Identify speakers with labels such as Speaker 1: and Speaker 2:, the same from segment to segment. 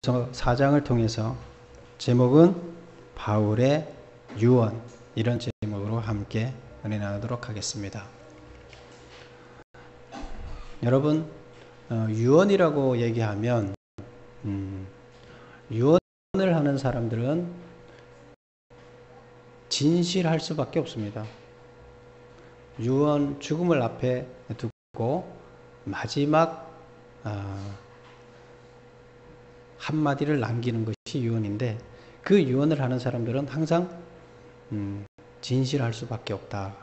Speaker 1: 4장을 통해서 제목은 바울의 유언, 이런 제목으로 함께 은혜 나누도록 하겠습니다. 여러분, 유언이라고 얘기하면 유언을 하는 사람들은 진실할 수밖에 없습니다. 유언, 죽음을 앞에 두고 마지막 한마디를 남기는 것이 유언인데, 그 유언을 하는 사람들은 항상 진실할 수밖에 없다.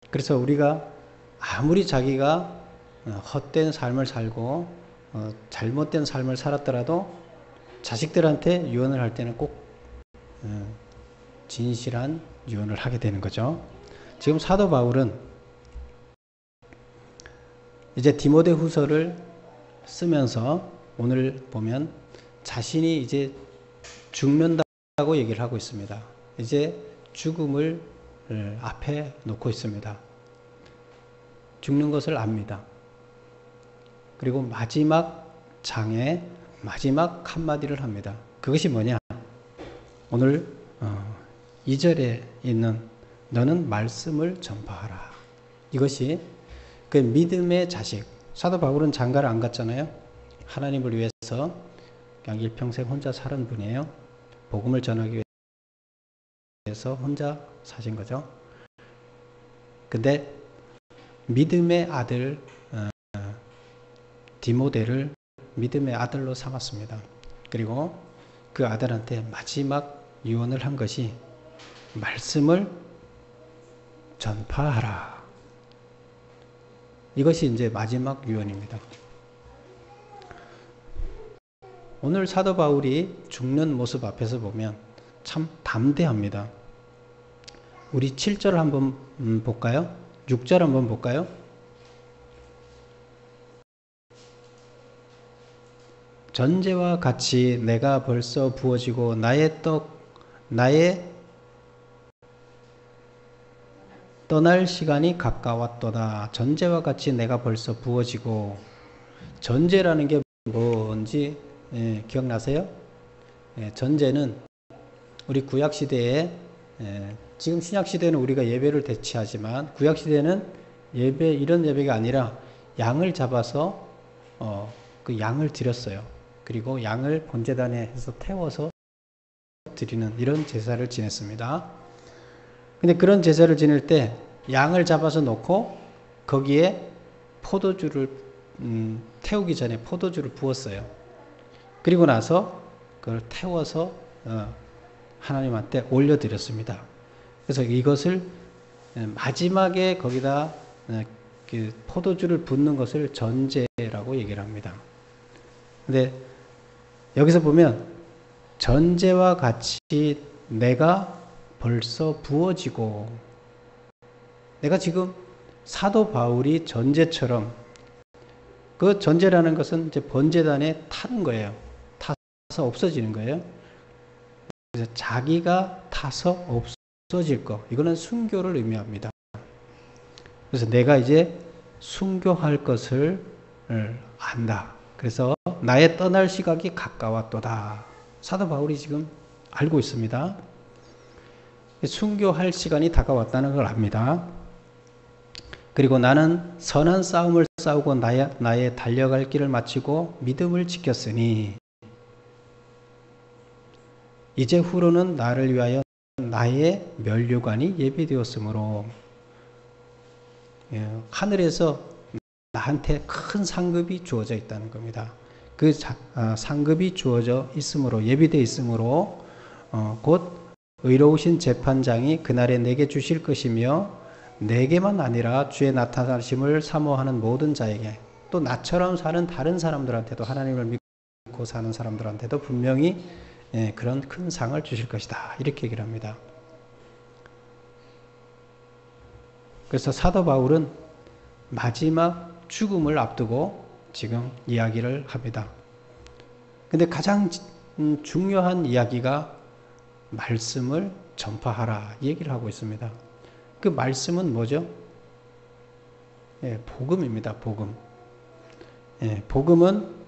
Speaker 1: 그래서 우리가 아무리 자기가 헛된 삶을 살고 잘못된 삶을 살았더라도 자식들한테 유언을 할 때는 꼭 진실한 유언을 하게 되는 거죠. 지금 사도 바울은 이제 디모데후서를 쓰면서 오늘 보면 자신이 이제 죽는다고 얘기를 하고 있습니다. 이제 죽음을 앞에 놓고 있습니다. 죽는 것을 압니다. 그리고 마지막 장에 마지막 한마디를 합니다. 그것이 뭐냐? 오늘 2절에 있는 너는 말씀을 전파하라. 이것이 그 믿음의 자식. 사도 바울은 장가를 안 갔잖아요. 하나님을 위해서 그냥 일평생 혼자 살은 분이에요. 복음을 전하기 위해서 혼자 사신 거죠. 근데 믿음의 아들 디모데를 믿음의 아들로 삼았습니다. 그리고 그 아들한테 마지막 유언을 한 것이 말씀을 전파하라. 이것이 이제 마지막 유언입니다. 오늘 사도 바울이 죽는 모습 앞에서 보면 참 담대합니다. 우리 7절 한번 볼까요? 6절 한번 볼까요? 전제와 같이 내가 벌써 부어지고 나의 떠날 시간이 가까웠도다. 전제와 같이 내가 벌써 부어지고, 전제라는 게 뭔지 기억나세요? 전제는 우리 구약시대에, 지금 신약시대는 우리가 예배를 대체하지만 구약시대는 이런 예배가 아니라 양을 잡아서 그 양을 드렸어요. 그리고 양을 번제단에 해서 태워서 드리는 이런 제사를 지냈습니다. 근데 그런 제사를 지낼 때 양을 잡아서 놓고 거기에 포도주를 태우기 전에 포도주를 부었어요. 그리고 나서 그걸 태워서 하나님한테 올려드렸습니다. 그래서 이것을 마지막에 거기다 그 포도주를 붓는 것을 전제라고 얘기를 합니다. 근데 여기서 보면 전제와 같이 내가 벌써 부어지고, 내가 지금 사도 바울이 전제처럼, 그 전제라는 것은 이제 번제단에 타는 거예요. 타서 없어지는 거예요. 그래서 자기가 타서 없어질 거, 이거는 순교를 의미합니다. 그래서 내가 이제 순교할 것을 안다. 그래서 나의 떠날 시각이 가까웠도다. 사도 바울이 지금 알고 있습니다. 순교할 시간이 다가왔다는 걸 압니다. 그리고 나는 선한 싸움을 싸우고 나의 달려갈 길을 마치고 믿음을 지켰으니 이제 후로는 나를 위하여 나의 면류관이 예비되었으므로, 하늘에서 나한테 큰 상급이 주어져 있다는 겁니다. 그 상급이 주어져 있으므로, 예비되어 있으므로 곧 의로우신 재판장이 그날에 내게 주실 것이며, 내게만 아니라 주의 나타나심을 사모하는 모든 자에게, 또 나처럼 사는 다른 사람들한테도, 하나님을 믿고 사는 사람들한테도 분명히 그런 큰 상을 주실 것이다. 이렇게 얘기를 합니다. 그래서 사도 바울은 마지막 죽음을 앞두고 지금 이야기를 합니다. 근데 가장 중요한 이야기가 말씀을 전파하라 얘기를 하고 있습니다. 그 말씀은 뭐죠? 복음입니다. 복음. 복음은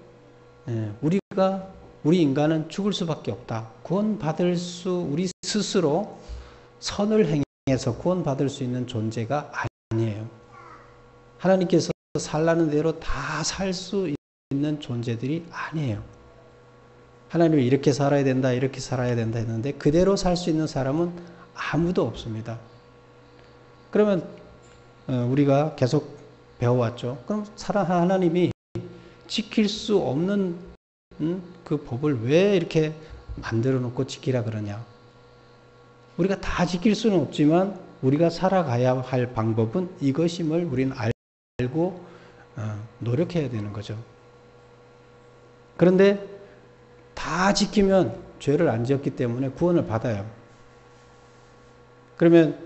Speaker 1: 우리 인간은 죽을 수밖에 없다. 우리 스스로 선을 행해서 구원받을 수 있는 존재가 아니에요. 하나님께서 살라는 대로 다 살 수 있는 존재들이 아니에요. 하나님이 이렇게 살아야 된다, 이렇게 살아야 된다 했는데 그대로 살 수 있는 사람은 아무도 없습니다. 그러면 우리가 계속 배워왔죠. 그럼 하나님이 지킬 수 없는 그 법을 왜 이렇게 만들어 놓고 지키라 그러냐. 우리가 다 지킬 수는 없지만 우리가 살아가야 할 방법은 이것임을 우리는 알고 노력해야 되는 거죠. 그런데 다 지키면 죄를 안 지었기 때문에 구원을 받아요. 그러면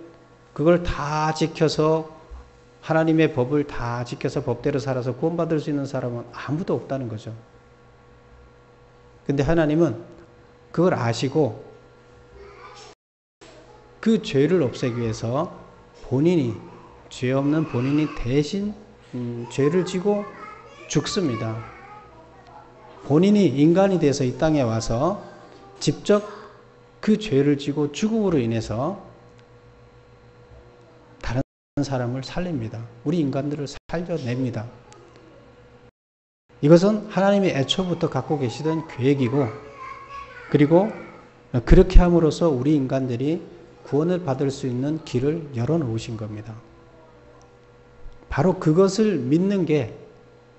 Speaker 1: 그걸 다 지켜서 하나님의 법을 다 지켜서 법대로 살아서 구원받을 수 있는 사람은 아무도 없다는 거죠. 근데 하나님은 그걸 아시고 그 죄를 없애기 위해서 죄 없는 본인이 대신 죄를 지고 죽습니다. 본인이 인간이 돼서 이 땅에 와서 직접 그 죄를 지고 죽음으로 인해서 다른 사람을 살립니다. 우리 인간들을 살려냅니다. 이것은 하나님이 애초부터 갖고 계시던 계획이고, 그리고 그렇게 함으로써 우리 인간들이 구원을 받을 수 있는 길을 열어놓으신 겁니다. 바로 그것을 믿는 게,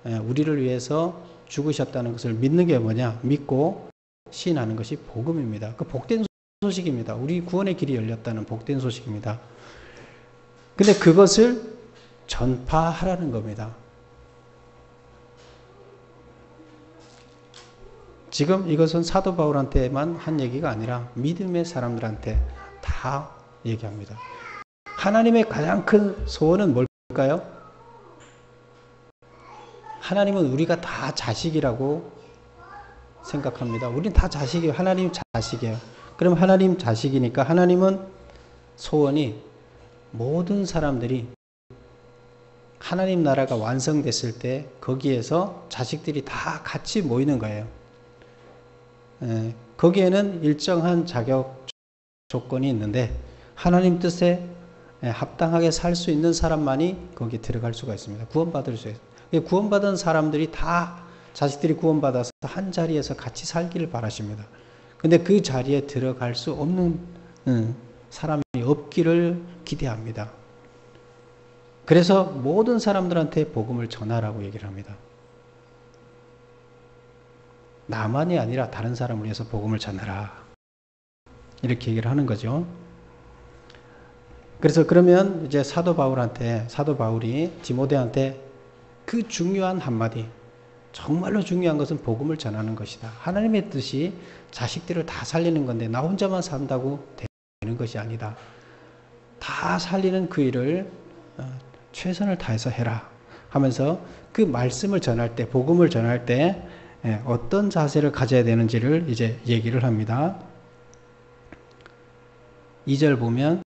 Speaker 1: 우리를 위해서 죽으셨다는 것을 믿는 게 뭐냐? 믿고 시인하는 것이 복음입니다. 그 복된 소식입니다. 우리 구원의 길이 열렸다는 복된 소식입니다. 근데 그것을 전파하라는 겁니다. 지금 이것은 사도 바울한테만 한 얘기가 아니라 믿음의 사람들한테 다 얘기합니다. 하나님의 가장 큰 소원은 뭘까요? 하나님은 우리가 다 자식이라고 생각합니다. 우리는 다 자식이에요. 하나님 자식이에요. 그럼 하나님 자식이니까 하나님은 소원이 모든 사람들이 하나님 나라가 완성됐을 때 거기에서 자식들이 다 같이 모이는 거예요. 거기에는 일정한 자격 조건이 있는데 하나님 뜻에 합당하게 살 수 있는 사람만이 거기에 들어갈 수가 있습니다. 구원받을 수 있어요. 구원받은 사람들이 다 자식들이 구원받아서 한 자리에서 같이 살기를 바라십니다. 근데 그 자리에 들어갈 수 없는 사람이 없기를 기대합니다. 그래서 모든 사람들한테 복음을 전하라고 얘기를 합니다. 나만이 아니라 다른 사람을 위해서 복음을 전하라. 이렇게 얘기를 하는 거죠. 그래서 그러면 이제 사도 바울이 디모데한테 그 중요한 한마디, 정말로 중요한 것은 복음을 전하는 것이다. 하나님의 뜻이 자식들을 다 살리는 건데 나 혼자만 산다고 되는 것이 아니다. 다 살리는 그 일을 최선을 다해서 해라 하면서 그 말씀을 전할 때, 복음을 전할 때 어떤 자세를 가져야 되는지를 이제 얘기를 합니다. 2절 보면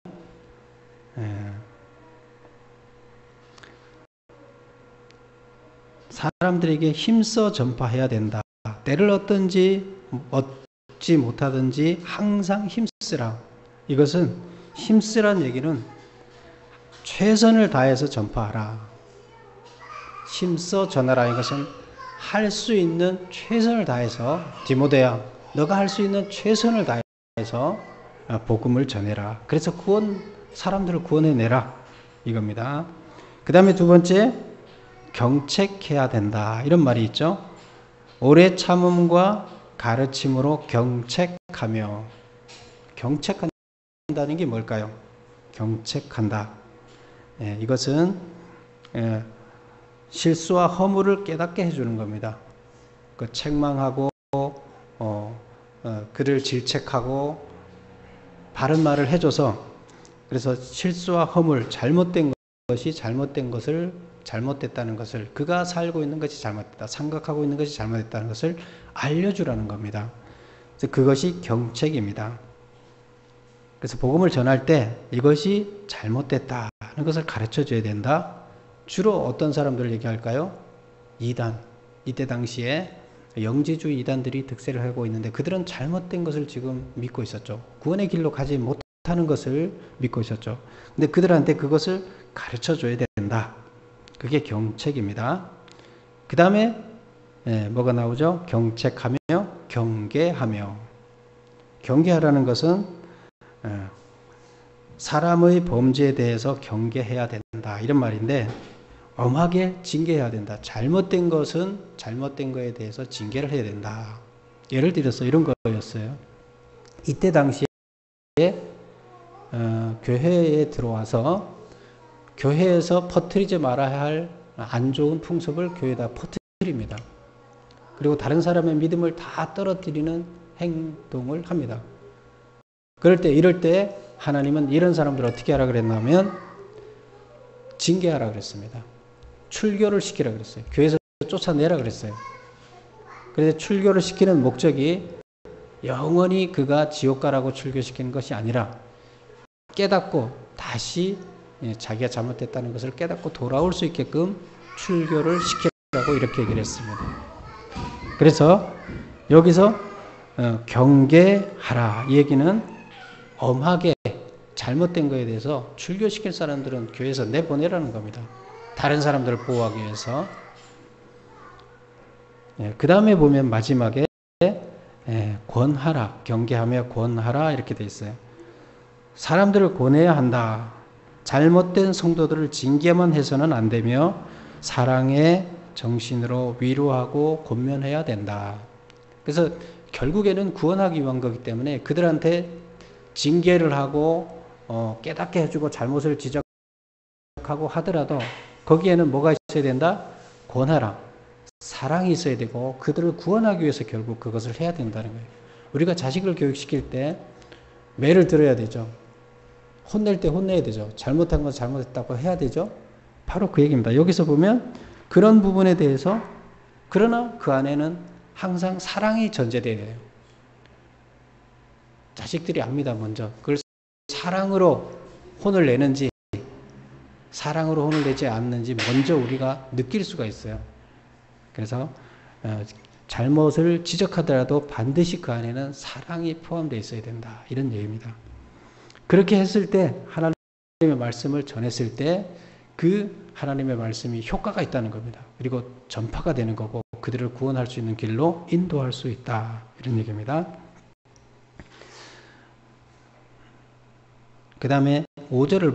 Speaker 1: 사람들에게 힘써 전파해야 된다. 때를 얻지 못하든지 항상 힘쓰라. 이것은 힘쓰란 얘기는 최선을 다해서 전파하라. 힘써 전하라. 이것은 할 수 있는 최선을 다해서, 디모데야, 너가 할 수 있는 최선을 다해서 복음을 전해라. 그래서 사람들을 구원해내라. 이겁니다. 그 다음에 두 번째, 경책해야 된다. 이런 말이 있죠. 오래 참음과 가르침으로 경책하며. 경책한다는 게 뭘까요? 경책한다. 이것은 실수와 허물을 깨닫게 해주는 겁니다. 그 책망하고 그를 질책하고 바른 말을 해줘서, 그래서 실수와 허물, 잘못된 것을 잘못됐다는 것을, 그가 살고 있는 것이 잘못됐다, 생각하고 있는 것이 잘못됐다는 것을 알려주라는 겁니다. 그래서 그것이 경책입니다. 그래서 복음을 전할 때 이것이 잘못됐다는 것을 가르쳐줘야 된다. 주로 어떤 사람들을 얘기할까요? 이단. 이때 당시에 영지주의 이단들이 득세를 하고 있는데 그들은 잘못된 것을 지금 믿고 있었죠. 구원의 길로 가지 못하는 것을 믿고 있었죠. 근데 그들한테 그것을 가르쳐 줘야 된다. 그게 경책입니다. 그 다음에 뭐가 나오죠? 경책하며 경계하며. 경계하라는 것은 사람의 범죄에 대해서 경계해야 된다 이런 말인데 엄하게 징계해야 된다. 잘못된 것은 잘못된 거에 대해서 징계를 해야 된다. 예를 들어서 이런 거였어요. 이때 당시에 교회에 들어와서 교회에서 퍼뜨리지 말아야 할 안 좋은 풍습을 교회에다 퍼뜨립니다. 그리고 다른 사람의 믿음을 다 떨어뜨리는 행동을 합니다. 이럴 때 하나님은 이런 사람들을 어떻게 하라 그랬냐면 징계하라 그랬습니다. 출교를 시키라 그랬어요. 교회에서 쫓아내라 그랬어요. 그래서 출교를 시키는 목적이 영원히 그가 지옥 가라고 출교시키는 것이 아니라 깨닫고 다시 자기가 잘못됐다는 것을 깨닫고 돌아올 수 있게끔 출교를 시키라고 이렇게 얘기를 했습니다. 그래서 여기서 경계하라 이 얘기는 엄하게 잘못된 거에 대해서 출교시킬 사람들은 교회에서 내보내라는 겁니다. 다른 사람들을 보호하기 위해서. 그 다음에 보면 마지막에 권하라, 경계하며 권하라 이렇게 돼 있어요. 사람들을 권해야 한다. 잘못된 성도들을 징계만 해서는 안 되며 사랑의 정신으로 위로하고 권면해야 된다. 그래서 결국에는 구원하기 위한 거기 때문에 그들한테 징계를 하고 깨닫게 해주고 잘못을 지적하고 하더라도 거기에는 뭐가 있어야 된다? 권하라. 사랑이 있어야 되고 그들을 구원하기 위해서 결국 그것을 해야 된다는 거예요. 우리가 자식을 교육시킬 때 매를 들어야 되죠. 혼낼 때 혼내야 되죠. 잘못한 건 잘못했다고 해야 되죠. 바로 그 얘기입니다. 여기서 보면 그런 부분에 대해서 그러나 그 안에는 항상 사랑이 전제되어야 돼요. 자식들이 압니다. 먼저 그걸 사랑으로 혼을 내는지 사랑으로 혼을 내지 않는지 먼저 우리가 느낄 수가 있어요. 그래서 잘못을 지적하더라도 반드시 그 안에는 사랑이 포함되어 있어야 된다. 이런 얘기입니다. 그렇게 했을 때 하나님의 말씀을 전했을 때 그 하나님의 말씀이 효과가 있다는 겁니다. 그리고 전파가 되는 거고 그들을 구원할 수 있는 길로 인도할 수 있다. 이런 얘기입니다. 그 다음에 5절을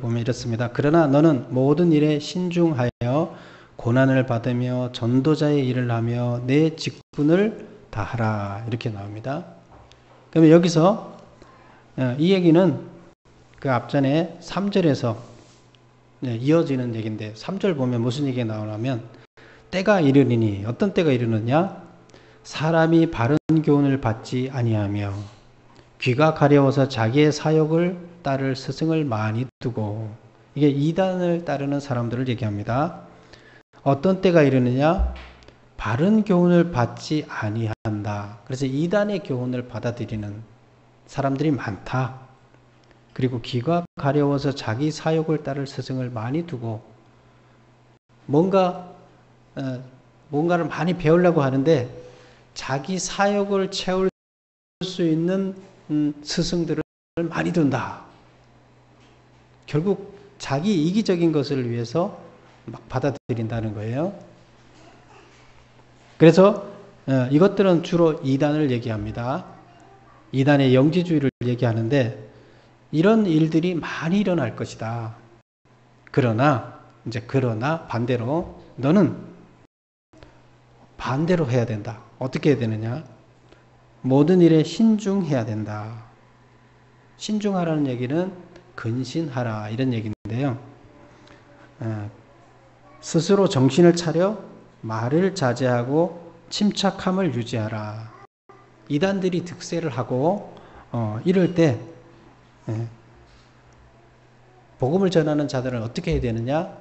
Speaker 1: 보면 이렇습니다. 그러나 너는 모든 일에 신중하여 고난을 받으며 전도자의 일을 하며 내 직분을 다하라. 이렇게 나옵니다. 그러면 여기서 이 얘기는 그 앞전에 3절에서 이어지는 얘기인데 3절 보면 무슨 얘기가 나오냐면 때가 이르리니 어떤 때가 이르느냐 사람이 바른 교훈을 받지 아니하며 귀가 가려워서 자기의 사욕을 따를 스승을 많이 두고 이게 이단을 따르는 사람들을 얘기합니다. 어떤 때가 이르느냐 바른 교훈을 받지 아니한다. 그래서 이단의 교훈을 받아들이는 사람들이 많다. 그리고 귀가 가려워서 자기 사욕을 따를 스승을 많이 두고 뭔가를 많이 배우려고 하는데 자기 사욕을 채울 수 있는 스승들을 많이 둔다. 결국 자기 이기적인 것을 위해서 막 받아들인다는 거예요. 그래서 이것들은 주로 이단을 얘기합니다. 이단의 영지주의를 얘기하는데 이런 일들이 많이 일어날 것이다. 그러나 반대로 너는 반대로 해야 된다. 어떻게 해야 되느냐? 모든 일에 신중해야 된다. 신중하라는 얘기는 근신하라 이런 얘기인데요. 스스로 정신을 차려 말을 자제하고 침착함을 유지하라. 이단들이 득세를 하고 이럴 때 복음을 전하는 자들은 어떻게 해야 되느냐?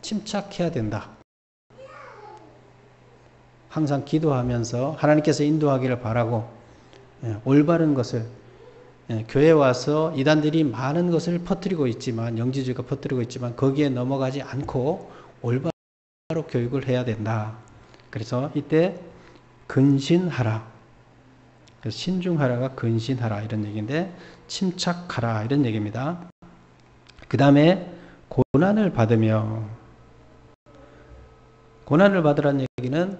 Speaker 1: 침착해야 된다. 항상 기도하면서 하나님께서 인도하기를 바라고 올바른 것을 교회에 와서 이단들이 많은 것을 퍼뜨리고 있지만 영지주의가 퍼뜨리고 있지만 거기에 넘어가지 않고 올바로 교육을 해야 된다. 그래서 이때 근신하라. 그래서 신중하라가 근신하라 이런 얘기인데 침착하라 이런 얘기입니다. 그 다음에 고난을 받으며, 고난을 받으라는 얘기는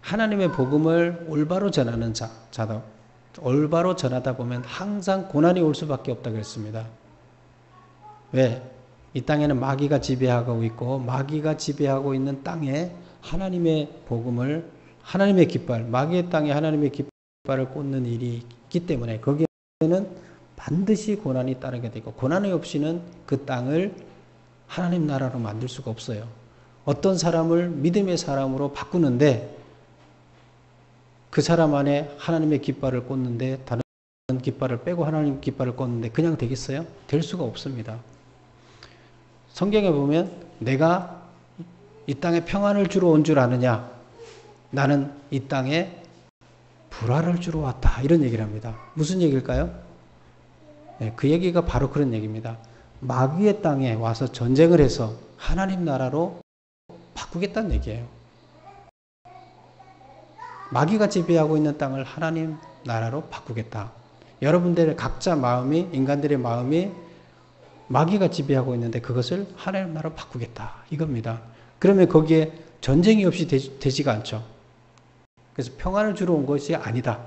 Speaker 1: 하나님의 복음을 올바로 전하는 자다. 올바로 전하다 보면 항상 고난이 올 수밖에 없다고 했습니다. 왜? 이 땅에는 마귀가 지배하고 있고 마귀가 지배하고 있는 땅에 하나님의 복음을, 하나님의 깃발, 마귀의 땅에 하나님의 깃발을 꽂는 일이 있기 때문에 거기에는 반드시 고난이 따르게 되고 고난이 없이는 그 땅을 하나님 나라로 만들 수가 없어요. 어떤 사람을 믿음의 사람으로 바꾸는데 그 사람 안에 하나님의 깃발을 꽂는데 다른 깃발을 빼고 하나님 깃발을 꽂는데 그냥 되겠어요? 될 수가 없습니다. 성경에 보면 내가 이 땅에 평안을 주러 온 줄 아느냐? 나는 이 땅에 불화를 주러 왔다. 이런 얘기를 합니다. 무슨 얘기일까요? 네, 그 얘기가 바로 그런 얘기입니다. 마귀의 땅에 와서 전쟁을 해서 하나님 나라로 바꾸겠다는 얘기예요. 마귀가 지배하고 있는 땅을 하나님 나라로 바꾸겠다. 여러분들의 각자 마음이, 인간들의 마음이 마귀가 지배하고 있는데 그것을 하나님 나라로 바꾸겠다. 이겁니다. 그러면 거기에 전쟁이 없이 되지가 않죠. 그래서 평안을 주러 온 것이 아니다.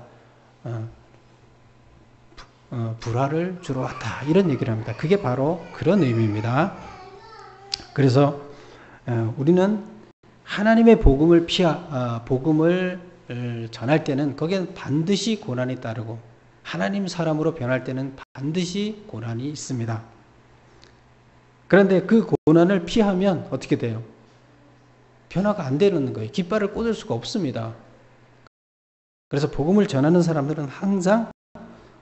Speaker 1: 불화를 주러 왔다. 이런 얘기를 합니다. 그게 바로 그런 의미입니다. 그래서 우리는 하나님의 복음을 복음을 전할 때는 거기에는 반드시 고난이 따르고 하나님 사람으로 변할 때는 반드시 고난이 있습니다. 그런데 그 고난을 피하면 어떻게 돼요? 변화가 안 되는 거예요. 깃발을 꽂을 수가 없습니다. 그래서 복음을 전하는 사람들은 항상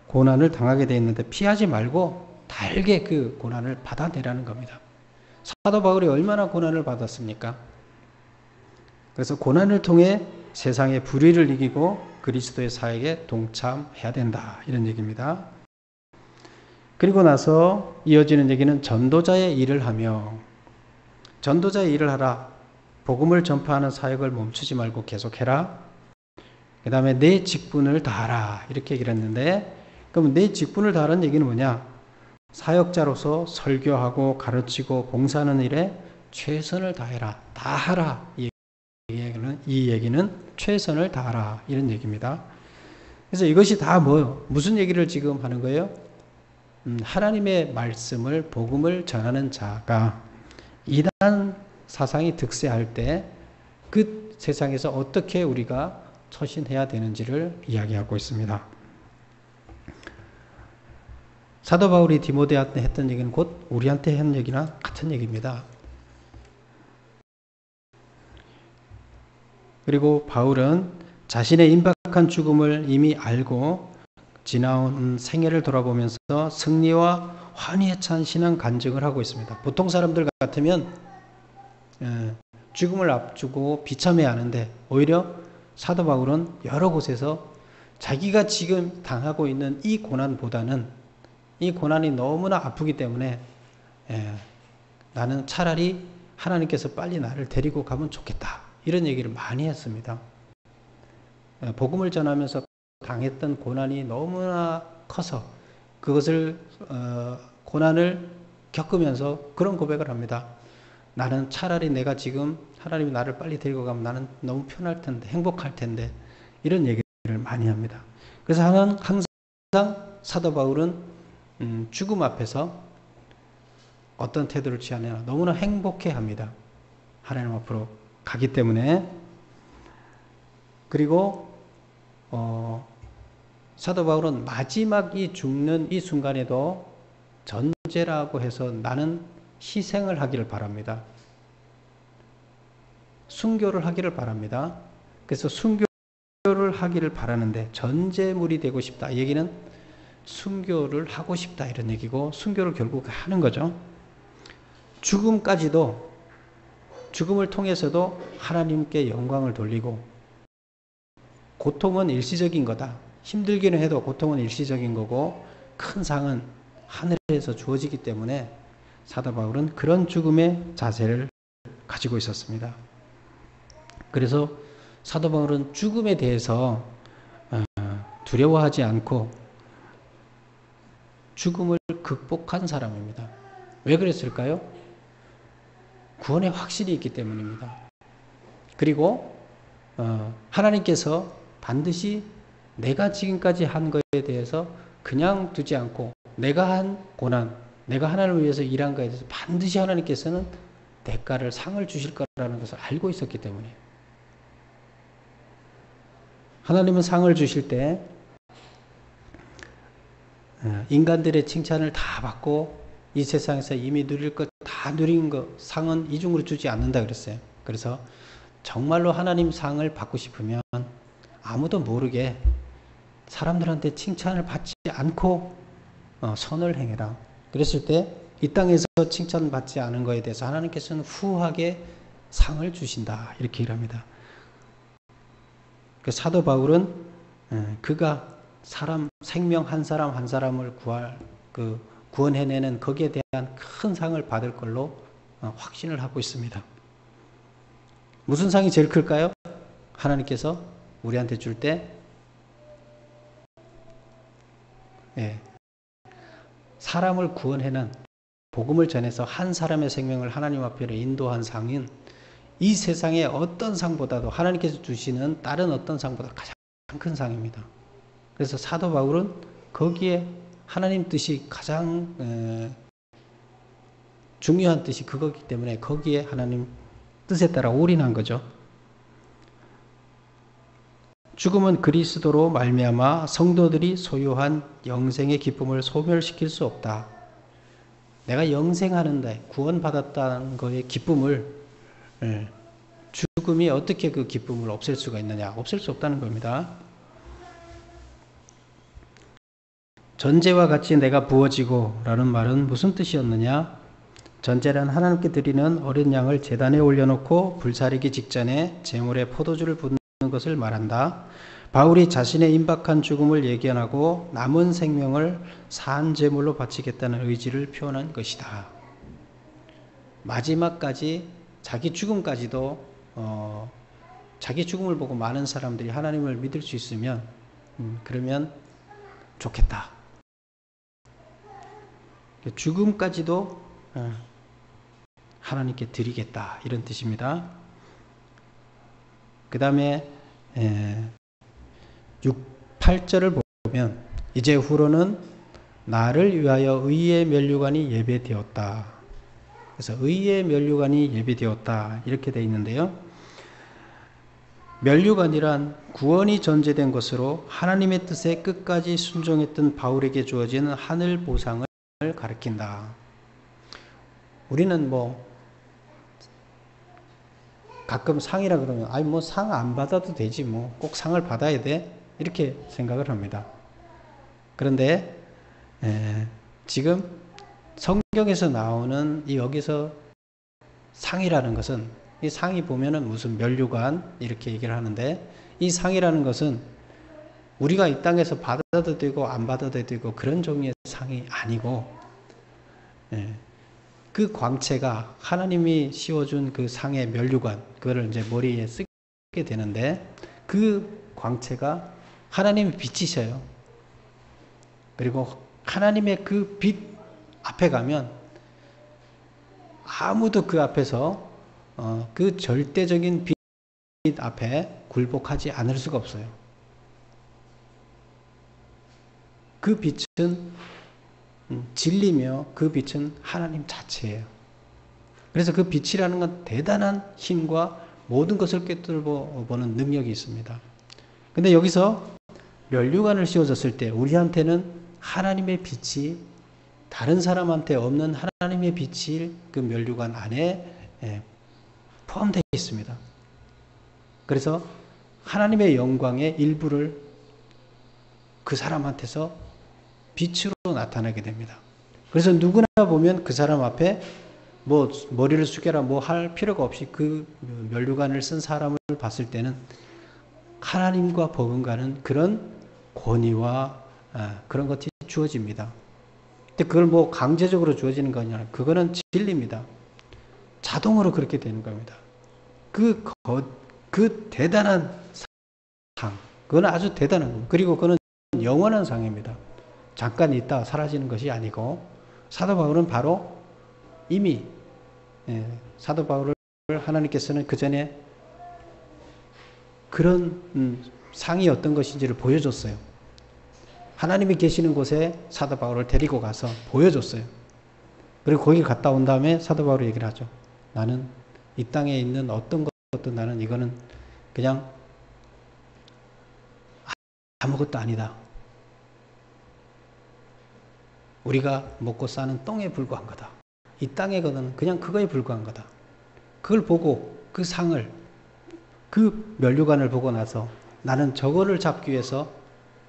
Speaker 1: 고난을 당하게 되어 있는데 피하지 말고 달게 그 고난을 받아내라는 겁니다. 사도 바울이 얼마나 고난을 받았습니까? 그래서 고난을 통해 세상의 불의를 이기고 그리스도의 사역에 동참해야 된다. 이런 얘기입니다. 그리고 나서 이어지는 얘기는 전도자의 일을 하며, 전도자의 일을 하라. 복음을 전파하는 사역을 멈추지 말고 계속해라. 그 다음에 내 직분을 다하라. 이렇게 얘기를 했는데, 그럼 내 직분을 다하라는 얘기는 뭐냐? 사역자로서 설교하고 가르치고 봉사하는 일에 최선을 다해라. 다하라. 이 얘기는 최선을 다하라. 이런 얘기입니다. 그래서 이것이 다 뭐예요? 무슨 얘기를 지금 하는 거예요? 하나님의 말씀을, 복음을 전하는 자가 이단 사상이 득세할 때 그 세상에서 어떻게 우리가 처신해야 되는지를 이야기하고 있습니다. 사도 바울이 디모데한테 했던 얘기는 곧 우리한테 한 얘기나 같은 얘기입니다. 그리고 바울은 자신의 임박한 죽음을 이미 알고 지나온 생애를 돌아보면서 승리와 환희에 찬 신앙 간증을 하고 있습니다. 보통 사람들 같으면 죽음을 앞두고 비참해야 하는데 오히려 사도 바울은 여러 곳에서 자기가 지금 당하고 있는 이 고난보다는 이 고난이 너무나 아프기 때문에 나는 차라리 하나님께서 빨리 나를 데리고 가면 좋겠다. 이런 얘기를 많이 했습니다. 복음을 전하면서 당했던 고난이 너무나 커서 그것을 고난을 겪으면서 그런 고백을 합니다. 나는 차라리 내가 지금 하나님이 나를 빨리 데리고 가면 나는 너무 편할 텐데, 행복할 텐데, 이런 얘기를 많이 합니다. 그래서 항상 사도 바울은 죽음 앞에서 어떤 태도를 취하냐, 너무나 행복해 합니다. 하나님 앞으로 가기 때문에. 그리고 사도 바울은 마지막 이 죽는 이 순간에도 전제라고 해서 나는 희생을 하기를 바랍니다. 순교를 하기를 바랍니다. 그래서 순교를 하기를 바라는데 전제물이 되고 싶다. 이 얘기는 순교를 하고 싶다 이런 얘기고, 순교를 결국 하는 거죠. 죽음까지도, 죽음을 통해서도 하나님께 영광을 돌리고, 고통은 일시적인 거다. 힘들기는 해도 고통은 일시적인 거고 큰 상은 하늘에서 주어지기 때문에 사도 바울은 그런 죽음의 자세를 가지고 있었습니다. 그래서 사도 바울은 죽음에 대해서 두려워하지 않고 죽음을 극복한 사람입니다. 왜 그랬을까요? 구원의 확신이 있기 때문입니다. 그리고 하나님께서 반드시 내가 지금까지 한 것에 대해서 그냥 두지 않고 내가 한 고난, 내가 하나님을 위해서 일한 것에 대해서 반드시 하나님께서는 대가를, 상을 주실 거라는 것을 알고 있었기 때문이에요. 하나님은 상을 주실 때 인간들의 칭찬을 다 받고 이 세상에서 이미 누릴 것 다 누린 것, 상은 이중으로 주지 않는다 그랬어요. 그래서 정말로 하나님 상을 받고 싶으면 아무도 모르게 사람들한테 칭찬을 받지 않고 선을 행해라. 그랬을 때 이 땅에서 칭찬받지 않은 것에 대해서 하나님께서는 후하게 상을 주신다. 이렇게 일합니다. 그 사도 바울은 그가 생명 한 사람 한 사람을 구원해내는 거기에 대한 큰 상을 받을 걸로 확신을 하고 있습니다. 무슨 상이 제일 클까요? 하나님께서 우리한테 줄 때 사람을 구원해낸, 복음을 전해서 한 사람의 생명을 하나님 앞으로 인도한 상은 이 세상의 어떤 상보다도 하나님께서 주시는 다른 어떤 상보다 가장 큰 상입니다. 그래서 사도 바울은 거기에 하나님 뜻이 가장 중요한 뜻이 그거기 때문에 거기에 하나님 뜻에 따라 올인한 거죠. 죽음은 그리스도로 말미암아 성도들이 소유한 영생의 기쁨을 소멸시킬 수 없다. 내가 영생하는데 구원받았다는 거의 기쁨을 죽음이 어떻게 그 기쁨을 없앨 수가 있느냐? 없앨 수 없다는 겁니다. 전제와 같이 내가 부어지고 라는 말은 무슨 뜻이었느냐? 전제란 하나님께 드리는 어린 양을 제단에 올려놓고 불사르기 직전에 제물에 포도주를 붓는 것을 말한다. 바울이 자신의 임박한 죽음을 예견하고 남은 생명을 산 제물로 바치겠다는 의지를 표현한 것이다. 마지막까지 자기 죽음까지도 자기 죽음을 보고 많은 사람들이 하나님을 믿을 수 있으면 그러면 좋겠다. 죽음까지도 하나님께 드리겠다 이런 뜻입니다. 그 다음에 8절을 보면 이제 후로는 나를 위하여 의의 면류관이 예배되었다. 그래서 의의 면류관이 예배되었다 이렇게 되어 있는데요. 면류관이란 구원이 전제된 것으로 하나님의 뜻에 끝까지 순종했던 바울에게 주어지는 하늘 보상을 가리킨다. 우리는 가끔 상이라 그러면 상 안 받아도 되지 꼭 상을 받아야 돼 이렇게 생각을 합니다. 그런데 지금 성경에서 나오는 여기서 상이라는 것은 이 상이 보면은 무슨 면류관 이렇게 얘기를 하는데 이 상이라는 것은 우리가 이 땅에서 받아도 되고 안 받아도 되고 그런 종류의 상이 아니고 그 광채가 하나님이 씌워준 그 상의 면류관 그거를 이제 머리에 쓰게 되는데 그 광채가 하나님의 빛이셔요. 그리고 하나님의 그 빛 앞에 가면 아무도 그 앞에서 그 절대적인 빛 앞에 굴복하지 않을 수가 없어요. 그 빛은 진리며 그 빛은 하나님 자체예요. 그래서 그 빛이라는 건 대단한 힘과 모든 것을 꿰뚫어 보는 능력이 있습니다. 근데 여기서 면류관을 씌워졌을 때 우리한테는 하나님의 빛이 다른 사람한테 없는 하나님의 빛이 그 면류관 안에 포함되어 있습니다. 그래서 하나님의 영광의 일부를 그 사람한테서 빛으로 나타나게 됩니다. 그래서 누구나 보면 그 사람 앞에 머리를 숙여라 할 필요가 없이 그 면류관을 쓴 사람을 봤을 때는 하나님과 버금가는 그런 권위와 그런 것이 주어집니다. 근데 그걸 강제적으로 주어지는 거 아니라 그거는 진리입니다. 자동으로 그렇게 되는 겁니다. 그 대단한 상. 그건 아주 대단한 거. 그리고 그는 영원한 상입니다. 잠깐 있다 사라지는 것이 아니고, 사도 바울은 바로 이미 사도 바울을 하나님께서는 그 전에 그런 상이 어떤 것인지를 보여줬어요. 하나님이 계시는 곳에 사도 바울을 데리고 가서 보여줬어요. 그리고 거기 갔다 온 다음에 사도 바울이 얘기를 하죠. 나는 이 땅에 있는 어떤 것도 나는 이거는 그냥 아무것도 아니다. 우리가 먹고 사는 똥에 불과한 거다. 이 땅의 거는 그냥 그거에 불과한 거다. 그걸 보고 그 상을, 그 면류관을 보고 나서 나는 저거를 잡기 위해서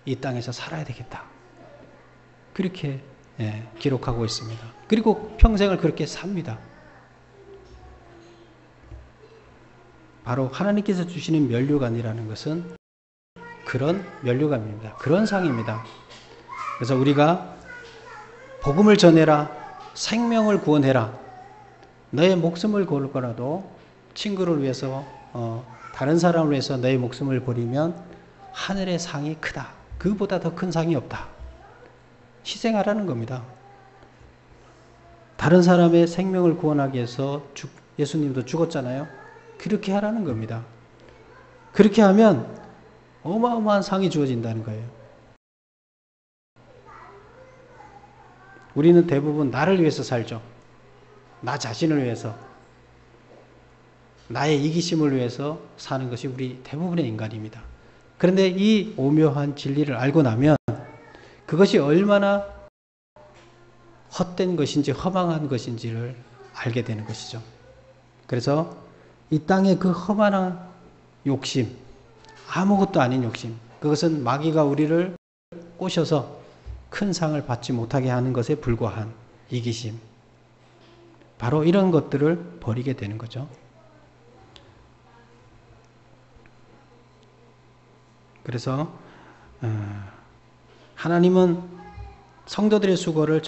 Speaker 1: 이 땅에서 살아야 되겠다. 그렇게 기록하고 있습니다. 그리고 평생을 그렇게 삽니다. 바로 하나님께서 주시는 면류관이라는 것은 그런 면류관입니다. 그런 상입니다. 그래서 우리가 복음을 전해라, 생명을 구원해라, 너의 목숨을 걸 거라도 친구를 위해서 다른 사람을 위해서 너의 목숨을 버리면 하늘의 상이 크다. 그보다 더 큰 상이 없다. 희생하라는 겁니다. 다른 사람의 생명을 구원하기 위해서 예수님도 죽었잖아요. 그렇게 하라는 겁니다. 그렇게 하면 어마어마한 상이 주어진다는 거예요. 우리는 대부분 나를 위해서 살죠. 나 자신을 위해서, 나의 이기심을 위해서 사는 것이 우리 대부분의 인간입니다. 그런데 이 오묘한 진리를 알고 나면 그것이 얼마나 헛된 것인지 허망한 것인지를 알게 되는 것이죠. 그래서 이 땅의 그 험한 욕심, 아무것도 아닌 욕심, 그것은 마귀가 우리를 꼬셔서 큰 상을 받지 못하게 하는 것에 불과한 이기심, 바로 이런 것들을 버리게 되는 거죠. 그래서 하나님은 성도들의 수고를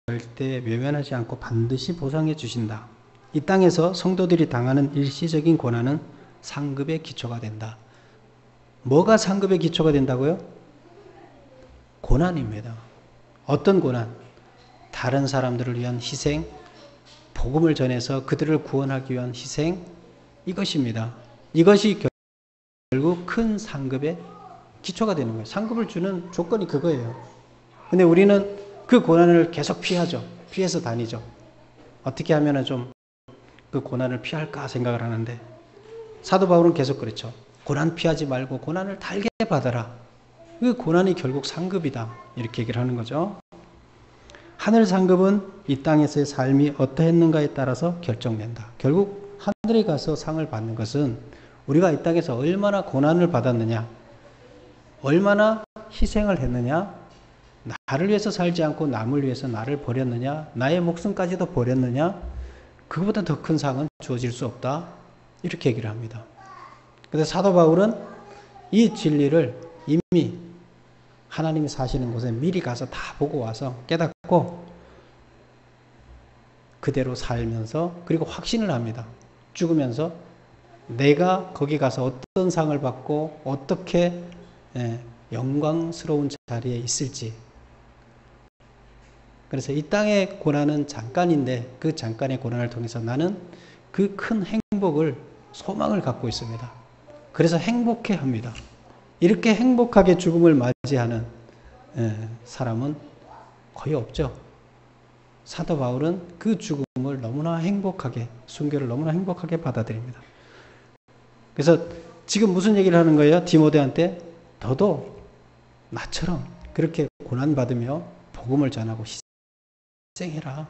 Speaker 1: 절대 외면하지 않고 반드시 보상해 주신다. 이 땅에서 성도들이 당하는 일시적인 고난은 상급의 기초가 된다. 뭐가 상급의 기초가 된다고요? 고난입니다. 어떤 고난? 다른 사람들을 위한 희생, 복음을 전해서 그들을 구원하기 위한 희생, 이것입니다. 이것이 결국 큰 상급의 기초가 되는 거예요. 상급을 주는 조건이 그거예요. 근데 우리는 그 고난을 계속 피하죠. 피해서 다니죠. 어떻게 하면 좀 그 고난을 피할까 생각을 하는데, 사도 바울은 계속 그렇죠. 고난 피하지 말고 고난을 달게 받아라. 그 고난이 결국 상급이다. 이렇게 얘기를 하는 거죠. 하늘 상급은 이 땅에서의 삶이 어떠했는가에 따라서 결정된다. 결국 하늘에 가서 상을 받는 것은 우리가 이 땅에서 얼마나 고난을 받았느냐, 얼마나 희생을 했느냐, 나를 위해서 살지 않고 남을 위해서 나를 버렸느냐, 나의 목숨까지도 버렸느냐, 그거보다 더 큰 상은 주어질 수 없다. 이렇게 얘기를 합니다. 그래서 사도 바울은 이 진리를 이미 하나님이 사시는 곳에 미리 가서 다 보고 와서 깨닫고 그대로 살면서, 그리고 확신을 합니다. 죽으면서 내가 거기 가서 어떤 상을 받고 어떻게 영광스러운 자리에 있을지. 그래서 이 땅의 고난은 잠깐인데 그 잠깐의 고난을 통해서 나는 그 큰 행복을, 소망을 갖고 있습니다. 그래서 행복해 합니다. 이렇게 행복하게 죽음을 맞이하는 사람은 거의 없죠. 사도 바울은 그 죽음을 너무나 행복하게, 순교를 너무나 행복하게 받아들입니다. 그래서 지금 무슨 얘기를 하는 거예요? 디모데한테 너도 나처럼 그렇게 고난받으며 복음을 전하고 희생해라.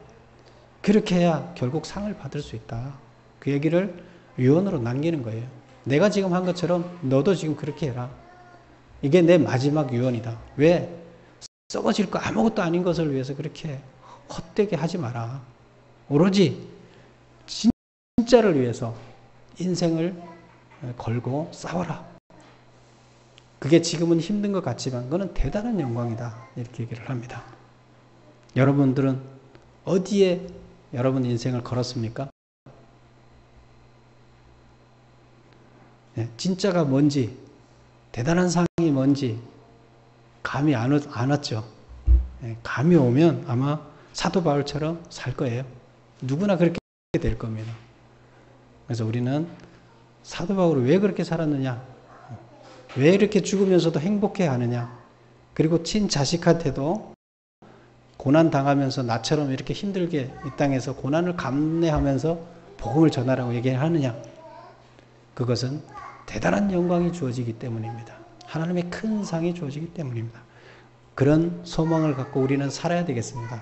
Speaker 1: 그렇게 해야 결국 상을 받을 수 있다. 그 얘기를 유언으로 남기는 거예요. 내가 지금 한 것처럼 너도 지금 그렇게 해라. 이게 내 마지막 유언이다. 왜? 썩어질 거 아무것도 아닌 것을 위해서 그렇게 헛되게 하지 마라. 오로지 진짜를 위해서 인생을 걸고 싸워라. 그게 지금은 힘든 것 같지만 그건 대단한 영광이다. 이렇게 얘기를 합니다. 여러분들은 어디에 여러분 인생을 걸었습니까? 진짜가 뭔지, 대단한 상이 뭔지 감이 안 왔죠. 감이 오면 아마 사도 바울처럼 살 거예요. 누구나 그렇게 될 겁니다. 그래서 우리는 사도 바울이 왜 그렇게 살았느냐, 왜 이렇게 죽으면서도 행복해 하느냐, 그리고 친자식한테도 고난 당하면서 나처럼 이렇게 힘들게 이 땅에서 고난을 감내하면서 복음을 전하라고 얘기하느냐, 그것은 대단한 영광이 주어지기 때문입니다. 하나님의 큰 상이 주어지기 때문입니다. 그런 소망을 갖고 우리는 살아야 되겠습니다.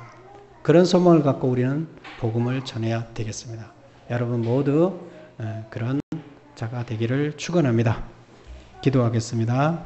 Speaker 1: 그런 소망을 갖고 우리는 복음을 전해야 되겠습니다. 여러분 모두 그런 자가 되기를 축원합니다. 기도하겠습니다.